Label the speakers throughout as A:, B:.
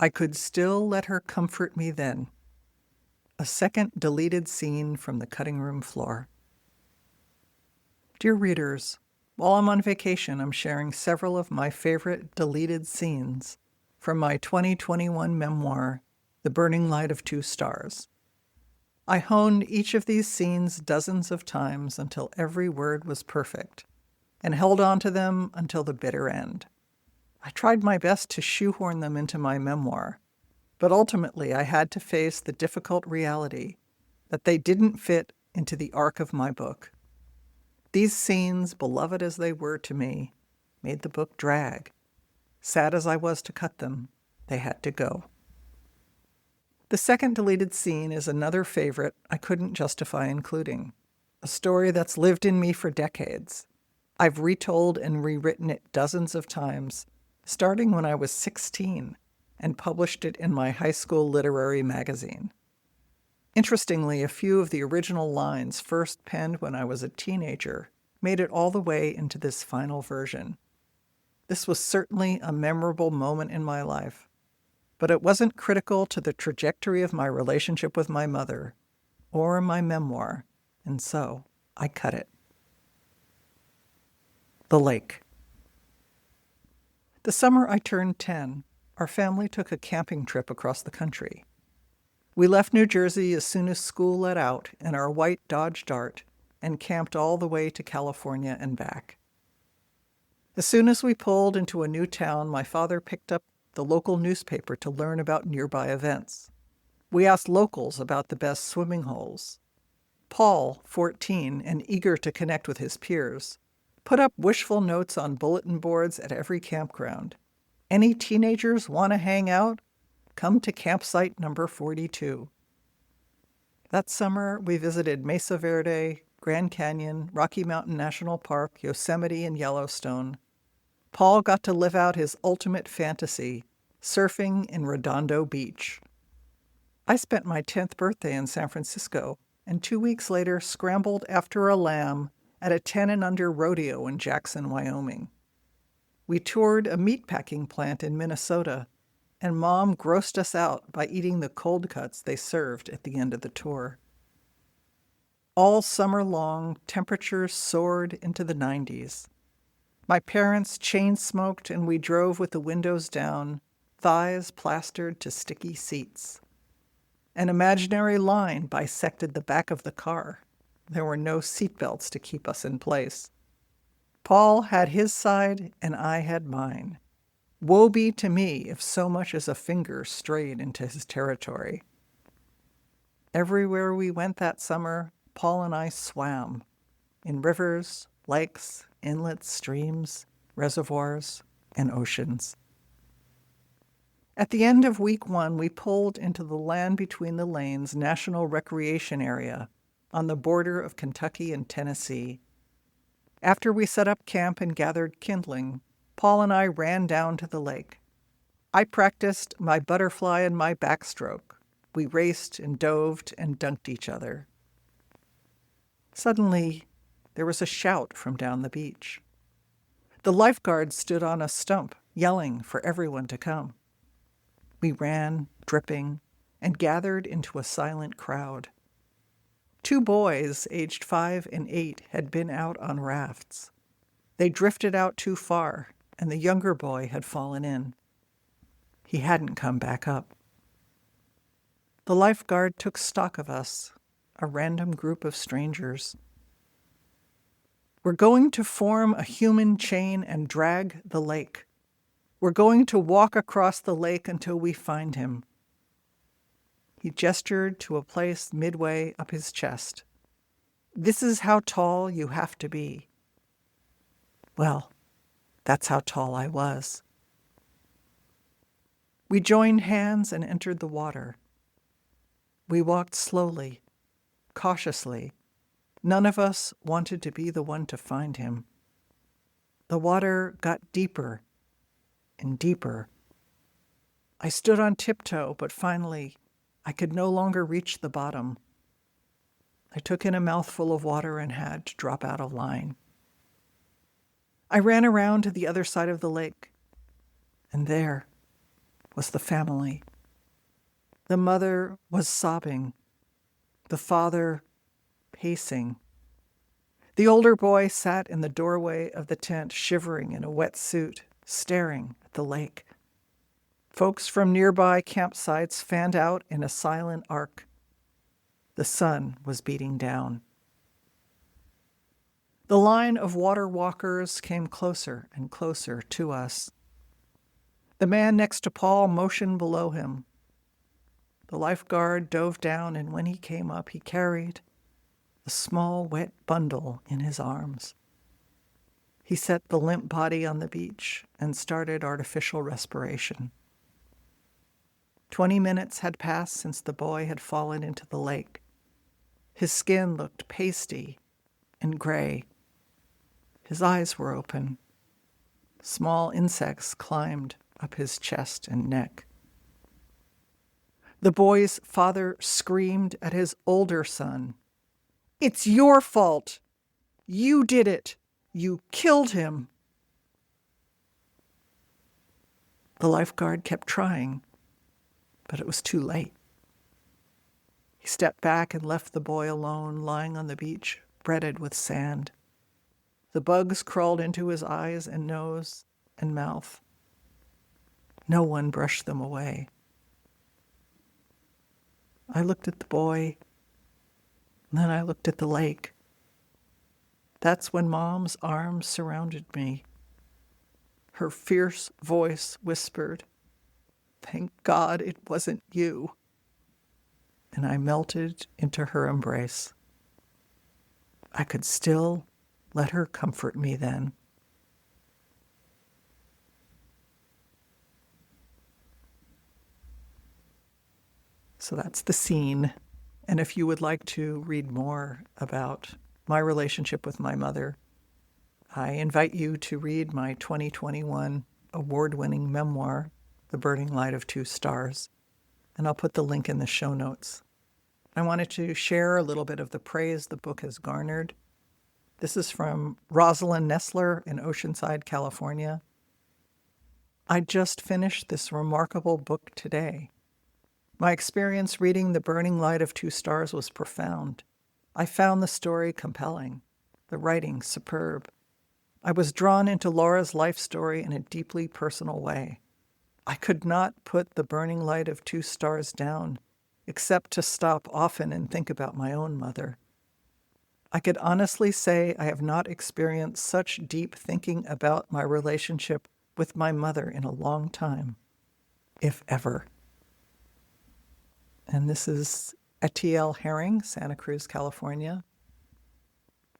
A: I could still let her comfort me then. A second deleted scene from the cutting room floor. Dear readers, while I'm on vacation, I'm sharing several of my favorite deleted scenes from my 2021 memoir, The Burning Light of Two Stars. I honed each of these scenes dozens of times until every word was perfect, and held on to them until the bitter end. I tried my best to shoehorn them into my memoir, but ultimately I had to face the difficult reality that they didn't fit into the arc of my book. These scenes, beloved as they were to me, made the book drag. Sad as I was to cut them, they had to go. The second deleted scene is another favorite I couldn't justify including, a story that's lived in me for decades. I've retold and rewritten it dozens of times, starting when I was 16, and published it in my high school literary magazine. Interestingly, a few of the original lines first penned when I was a teenager made it all the way into this final version. This was certainly a memorable moment in my life, but it wasn't critical to the trajectory of my relationship with my mother or my memoir, and so I cut it. The lake. The summer I turned 10, our family took a camping trip across the country. We left New Jersey as soon as school let out in our white Dodge Dart and camped all the way to California and back. As soon as we pulled into a new town, my father picked up the local newspaper to learn about nearby events. We asked locals about the best swimming holes. Paul, 14 and eager to connect with his peers, put up wishful notes on bulletin boards at every campground. Any teenagers want to hang out? Come to campsite number 42. That summer, we visited Mesa Verde, Grand Canyon, Rocky Mountain National Park, Yosemite, and Yellowstone. Paul got to live out his ultimate fantasy, surfing in Redondo Beach. I spent my 10th birthday in San Francisco, and 2 weeks later scrambled after a lamb at a 10 and under rodeo in Jackson, Wyoming. We toured a meatpacking plant in Minnesota, and Mom grossed us out by eating the cold cuts they served at the end of the tour. All summer long, temperatures soared into the 90s. My parents chain smoked and we drove with the windows down, thighs plastered to sticky seats. An imaginary line bisected the back of the car. There were no seatbelts to keep us in place. Paul had his side and I had mine. Woe be to me if so much as a finger strayed into his territory. Everywhere we went that summer, Paul and I swam, in rivers, lakes, inlets, streams, reservoirs, and oceans. At the end of week 1, we pulled into the Land Between the Lanes National Recreation Area on the border of Kentucky and Tennessee. After we set up camp and gathered kindling, Paul and I ran down to the lake. I practiced my butterfly and my backstroke. We raced and dove and dunked each other. Suddenly, there was a shout from down the beach. The lifeguard stood on a stump, yelling for everyone to come. We ran, dripping, and gathered into a silent crowd. 2 boys, aged 5 and 8, had been out on rafts. They drifted out too far, and the younger boy had fallen in. He hadn't come back up. The lifeguard took stock of us, a random group of strangers. We're going to form a human chain and drag the lake. We're going to walk across the lake until we find him. He gestured to a place midway up his chest. This is how tall you have to be. Well, that's how tall I was. We joined hands and entered the water. We walked slowly, cautiously. None of us wanted to be the one to find him. The water got deeper and deeper. I stood on tiptoe, but finally I could no longer reach the bottom. I took in a mouthful of water and had to drop out of line. I ran around to the other side of the lake, and there, was the family. The mother was sobbing, the father pacing. The older boy sat in the doorway of the tent, shivering in a wet suit, staring at the lake. Folks from nearby campsites fanned out in a silent arc. The sun was beating down. The line of water walkers came closer and closer to us. The man next to Paul motioned below him. The lifeguard dove down, and when he came up, he carried a small, wet bundle in his arms. He set the limp body on the beach and started artificial respiration. 20 minutes had passed since the boy had fallen into the lake. His skin looked pasty and gray. His eyes were open. Small insects climbed up his chest and neck. The boy's father screamed at his older son, "It's your fault! You did it! You killed him!" The lifeguard kept trying, but it was too late. He stepped back and left the boy alone, lying on the beach, breaded with sand. The bugs crawled into his eyes and nose and mouth. No one brushed them away. I looked at the boy, and then I looked at the lake. That's when Mom's arms surrounded me. Her fierce voice whispered, "Thank God it wasn't you." And I melted into her embrace. I could still let her comfort me then. So that's the scene. And if you would like to read more about my relationship with my mother, I invite you to read my 2021 award-winning memoir, The Burning Light of Two Stars, and I'll put the link in the show notes. I wanted to share a little bit of the praise the book has garnered. This is from Rosalind Nestler in Oceanside, California. "I just finished this remarkable book today. My experience reading The Burning Light of Two Stars was profound. I found the story compelling, the writing superb. I was drawn into Laura's life story in a deeply personal way. I could not put The Burning Light of Two Stars down, except to stop often and think about my own mother. I could honestly say I have not experienced such deep thinking about my relationship with my mother in a long time, if ever." And this is Etiel Herring, Santa Cruz, California.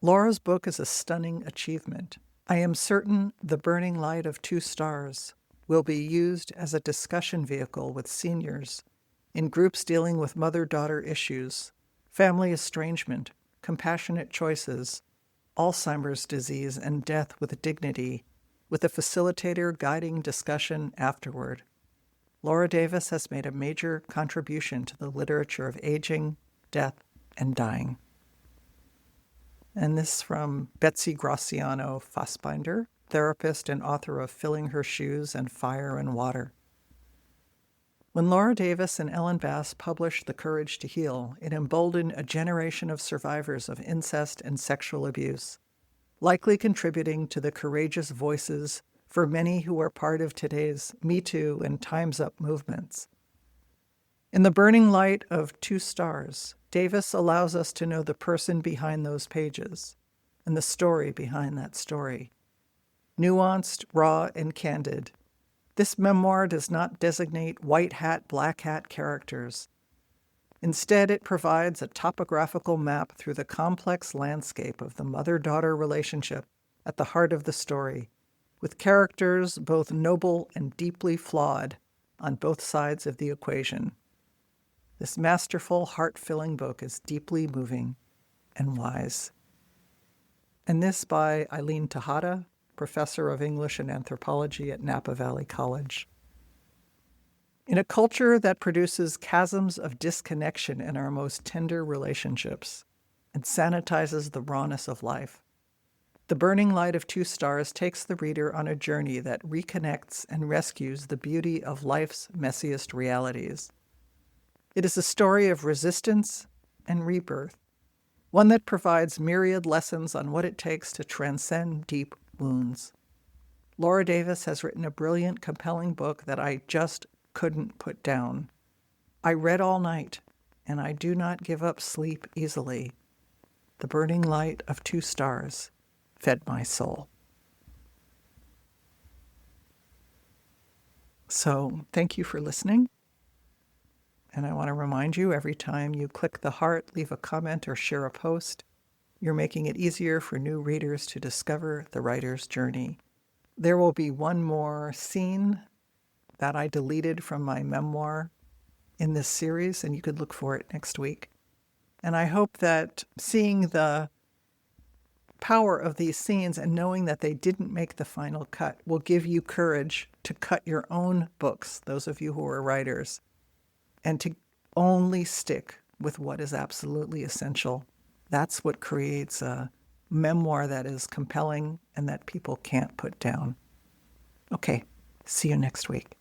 A: "Laura's book is a stunning achievement. I am certain The Burning Light of Two Stars will be used as a discussion vehicle with seniors in groups dealing with mother-daughter issues, family estrangement, compassionate choices, Alzheimer's disease, and death with dignity, with a facilitator guiding discussion afterward. Laura Davis has made a major contribution to the literature of aging, death, and dying." And this from Betsy Graciano Fassbinder, therapist and author of Filling Her Shoes and Fire and Water. "When Laura Davis and Ellen Bass published The Courage to Heal, it emboldened a generation of survivors of incest and sexual abuse, likely contributing to the courageous voices for many who are part of today's Me Too and Time's Up movements. In The Burning Light of Two Stars, Davis allows us to know the person behind those pages and the story behind that story. Nuanced, raw, and candid, this memoir does not designate white hat, black hat characters. Instead, it provides a topographical map through the complex landscape of the mother-daughter relationship at the heart of the story, with characters both noble and deeply flawed on both sides of the equation. This masterful, heart-filling book is deeply moving and wise." And this by Eileen Tejada, professor of English and anthropology at Napa Valley College. "In a culture that produces chasms of disconnection in our most tender relationships and sanitizes the rawness of life, The Burning Light of Two Stars takes the reader on a journey that reconnects and rescues the beauty of life's messiest realities. It is a story of resistance and rebirth, one that provides myriad lessons on what it takes to transcend deep wounds. Laura Davis has written a brilliant, compelling book that I just couldn't put down. I read all night, and I do not give up sleep easily. The Burning Light of Two Stars fed my soul. So thank you for listening. And I want to remind you, every time you click the heart, leave a comment, or share a post, you're making it easier for new readers to discover the writer's journey. There will be one more scene that I deleted from my memoir in this series, and you could look for it next week. And I hope that seeing the power of these scenes and knowing that they didn't make the final cut will give you courage to cut your own books, those of you who are writers, and to only stick with what is absolutely essential. That's what creates a memoir that is compelling and that people can't put down. Okay, see you next week.